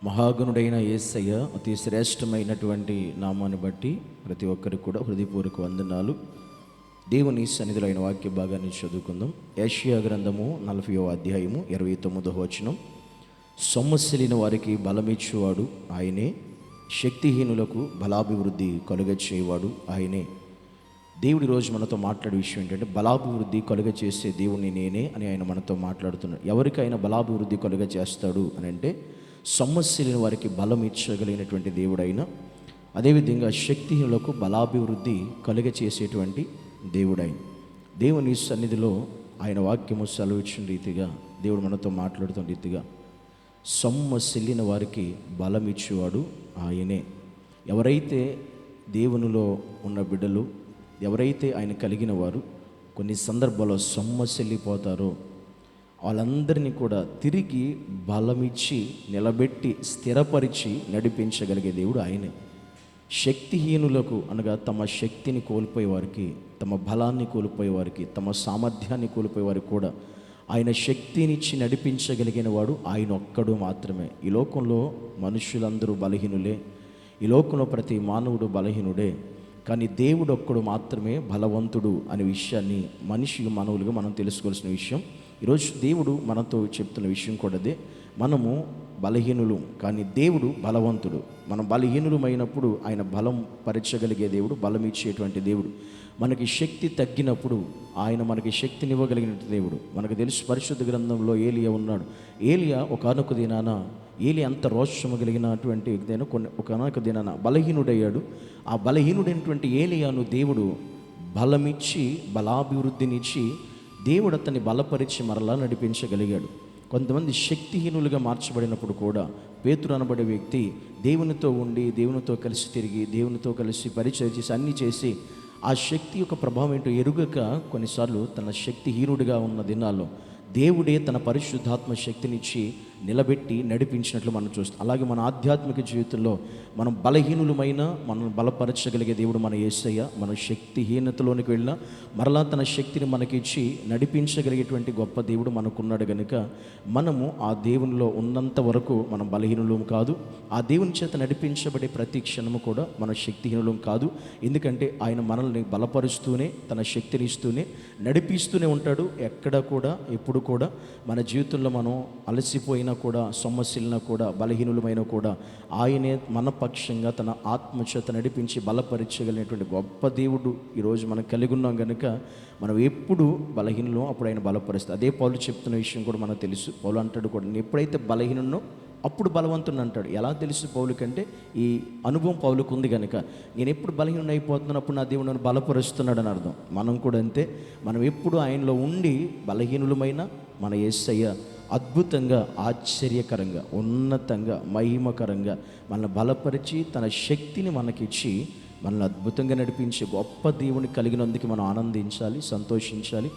మహాగణుడైన యేసయ్య అతి శ్రేష్టమైనటువంటి నామాన్ని బట్టి ప్రతి ఒక్కరికి కూడా హృదయపూర్వక వందనాలు. దేవుని సన్నిధిలో అయిన వాక్య భాగాన్ని చదువుకుందాం. యెషయా గ్రంథము 40వ అధ్యాయము 29వ వచనం. సొమ్మసిలిన వారికి బలమిచ్చువాడు ఆయనే, శక్తిహీనులకు బలాభివృద్ధి కలుగచేవాడు ఆయనే. దేవుడి రోజు మనతో మాట్లాడే విషయం ఏంటంటే, బలాభివృద్ధి కలుగచేసే దేవుని నేనే అని ఆయన మనతో మాట్లాడుతున్నాడు. ఎవరికైనా బలాభివృద్ధి కలుగచేస్తాడు అని అంటే సొమ్మసిలిన వారికి బలం ఇచ్చగలిగినటువంటి దేవుడైన, అదేవిధంగా శక్తిహీనులకు బలాభివృద్ధి కలుగచేసేటువంటి దేవుడైన. దేవుని సన్నిధిలో ఆయన వాక్యము సెలవిచ్చిన రీతిగా, దేవుడు మనతో మాట్లాడుతున్న రీతిగా, సొమ్మసిల్లిన వారికి బలం ఇచ్చేవాడు ఆయనే. ఎవరైతే దేవునిలో ఉన్న బిడ్డలు, ఎవరైతే ఆయన కలిగిన వారు కొన్ని సందర్భాల్లో సొమ్మసిల్లిపోతారో వాళ్ళందరినీ కూడా తిరిగి బలమిచ్చి నిలబెట్టి స్థిరపరిచి నడిపించగలిగే దేవుడు ఆయనే. శక్తిహీనులకు అనగా తమ శక్తిని కోల్పోయే వారికి, తమ బలాన్ని కోల్పోయే వారికి, తమ సామర్థ్యాన్ని కోల్పోయే వారికి కూడా ఆయన శక్తినిచ్చి నడిపించగలిగిన వాడు ఆయన ఒక్కడు మాత్రమే. ఈ లోకంలో మనుషులందరూ బలహీనులే, ఈ లోకంలో ప్రతి మానవుడు బలహీనుడే, కానీ దేవుడు ఒక్కడు మాత్రమే బలవంతుడు అనే విషయాన్ని మానవులుగా మనం తెలుసుకోవాల్సిన విషయం. ఈరోజు దేవుడు మనతో చెప్తున్న విషయం కూడా అదే. మనము బలహీనులు, కానీ దేవుడు బలవంతుడు. మనం బలహీనులమైనప్పుడు ఆయన బలం పరచగలిగే దేవుడు, బలం ఇచ్చేటువంటి దేవుడు. మనకి శక్తి తగ్గినప్పుడు ఆయన మనకి శక్తినివ్వగలిగిన దేవుడు. మనకు తెలుసు, పరిశుద్ధ గ్రంథంలో ఏలియా ఉన్నాడు. ఏలియా ఒకనొక దినాన, ఏలియా అంత రోషము కలిగినటువంటి ఒకనొక దినాన బలహీనుడయ్యాడు. ఆ బలహీనుడైనటువంటి ఏలియాను దేవుడు బలమిచ్చి, బలాభివృద్ధినిచ్చి దేవుడు అతన్ని బలపరిచి మరలా నడిపించగలిగాడు. కొంతమంది శక్తిహీనులుగా మార్చబడినప్పుడు కూడా పేతురు అనబడే వ్యక్తి దేవునితో ఉండి, దేవునితో కలిసి తిరిగి, దేవునితో కలిసి పరిచయం చేసి అన్నీ చేసి ఆ శక్తి యొక్క ప్రభావం ఏంటో ఎరుగక కొన్నిసార్లు తన శక్తిహీనుడిగా ఉన్న దినాల్లో దేవుడే తన పరిశుద్ధాత్మ శక్తినిచ్చి నిలబెట్టి నడిపించినట్లు మనం చూస్తాం. అలాగే మన ఆధ్యాత్మిక జీవితంలో మనం బలహీనులమైన మనం బలపరచగలిగే దేవుడు మన యేసయ్య. మన శక్తిహీనతలోనికి వెళ్ళినా మరలా తన శక్తిని మనకిచ్చి నడిపించగలిగేటువంటి గొప్ప దేవుడు మనకున్నాడు కనుక మనము ఆ దేవునిలో ఉన్నంత వరకు మనం బలహీనులం కాదు. ఆ దేవుని చేత నడిపించబడే ప్రతి క్షణము కూడా మన శక్తిహీనులం కాదు. ఎందుకంటే ఆయన మనల్ని బలపరుస్తూనే, తన శక్తిని ఇస్తూనే, నడిపిస్తూనే ఉంటాడు. ఎక్కడ కూడా ఎప్పుడు కూడా మన జీవితంలో మనం అలసిపోయినా కూడా, సొమ్మసిల్లినా కూడా, బలహీనులమైన కూడా ఆయనే మన పక్షంగా తన ఆత్మచేత నడిపించి బలపరచగలిగినటువంటి గొప్ప దేవుడు ఈరోజు మనం కలిగి ఉన్నాం కనుక మనం ఎప్పుడు బలహీనులో అప్పుడు ఆయన బలపరుస్తుంది. అదే పౌలు చెప్తున్న విషయం కూడా మనకు తెలుసు. పౌలు అంటాడు కూడా, నేను ఎప్పుడైతే బలహీనున్నో అప్పుడు బలవంతుని అంటాడు. ఎలా తెలుసు పౌలుకంటే ఈ అనుభవం పౌలుకు ఉంది కనుక, నేను ఎప్పుడు బలహీనం అయిపోతున్నాను అప్పుడు నా దేవుడు నన్ను బలపరుస్తున్నాడు అని అర్థం. మనం కూడా అంతే. మనం ఎప్పుడు ఆయనలో ఉండి బలహీనులమైన మన యేసయ్య అద్భుతంగా, ఆశ్చర్యకరంగా, ఉన్నతంగా, మహిమకరంగా మనల్ని బలపరిచి తన శక్తిని మనకిచ్చి మనల్ని అద్భుతంగా నడిపించే గొప్ప దేవుని కలిగినందుకు మనం ఆనందించాలి, సంతోషించాలి.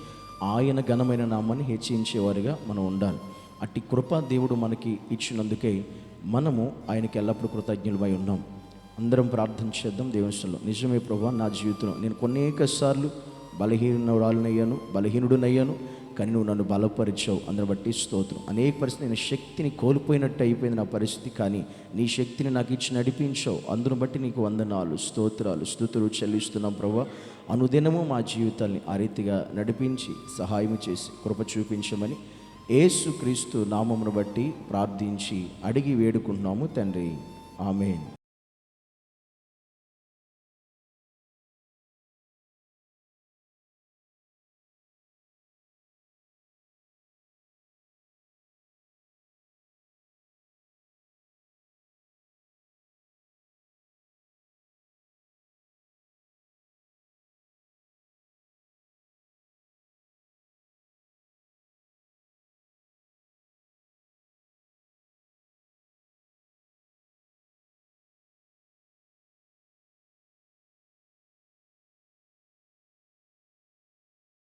ఆయన ఘనమైన నామాన్ని హెచ్చించేవారుగా మనం ఉండాలి. అట్టి కృప దేవుడు మనకి ఇచ్చినందుకే మనము ఆయనకి ఎల్లప్పుడూ కృతజ్ఞులమై ఉన్నాం. అందరం ప్రార్థన చేద్దాం దేవునిలో. నిజమే ప్రభువా, నా జీవితంలో నేను కొన్నేకసార్లు బలహీనుడునయ్యాను, కానీ నువ్వు నన్ను బలపరిచావు, అందుని బట్టి స్తోత్రం. అనేక పరిస్థితి నేను శక్తిని కోల్పోయినట్టు అయిపోయింది నా పరిస్థితి, కానీ నీ శక్తిని నాకు ఇచ్చి నడిపించావు, అందును బట్టి నీకు వందనాలు, స్తోత్రాలు, స్తుతులు చెల్లిస్తున్నాం ప్రభువా. అనుదినము మా జీవితాన్ని ఆ రీతిగా నడిపించి సహాయం చేసి కృప చూపించమని యేసుక్రీస్తు నామమును బట్టి ప్రార్థించి అడిగి వేడుకుంటున్నాము తండ్రి. ఆమేన్.